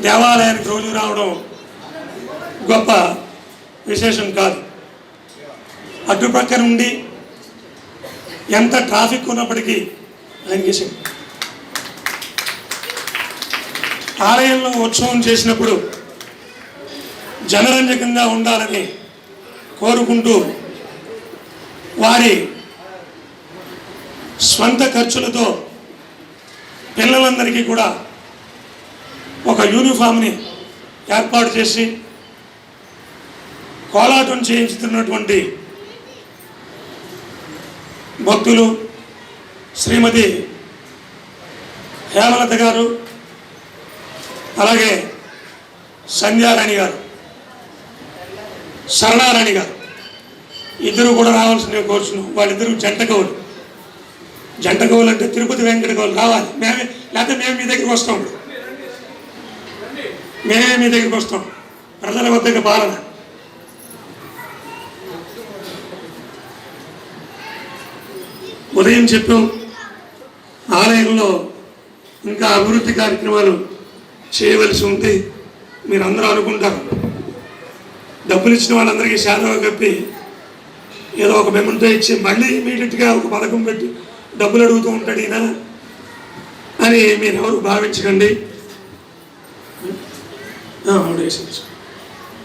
దేవాలయానికి రోజు రావడం గొప్ప విశేషం కాదు. అటుపక్క నుండి ఎంత ట్రాఫిక్ ఉన్నప్పటికీ ఆలయంలో ఉత్సవం చేసినప్పుడు జనరంజకంగా ఉండాలని కోరుకుంటూ వారి స్వంత ఖర్చులతో పిల్లలందరికీ కూడా ఒక యూనిఫామ్ని ఏర్పాటు చేసి కోలాటం చేయించుతున్నటువంటి భక్తులు శ్రీమతి హేమలత గారు, అలాగే సంధ్యారాణి గారు, శరణారాణి గారు ఇద్దరు కూడా రావాల్సిన కోరుచున్నాం. వాళ్ళిద్దరూ జంట కవులు. జంట కవులు అంటే తిరుపతి వెంకట కవులు రావాలి. లేకపోతే మేము మీ దగ్గరికి వస్తాం. మేమే మీ దగ్గరికి వస్తాం. ప్రజల వద్దకు పాలన. ఉదయం చెప్పాం, ఆలయంలో ఇంకా అభివృద్ధి కార్యక్రమాలు చేయవలసి ఉంది. మీరు అందరూ అనుకుంటారు డబ్బులు ఇచ్చిన వాళ్ళందరికీ శాదవ కప్పి ఏదో ఒక మెమంటో ఇచ్చి మళ్ళీ ఇమీడియట్గా ఒక పథకం పెట్టి డబ్బులు అడుగుతూ ఉంటాడు ఈయన అని మీరు ఎవరు భావించకండి. ఆవిడ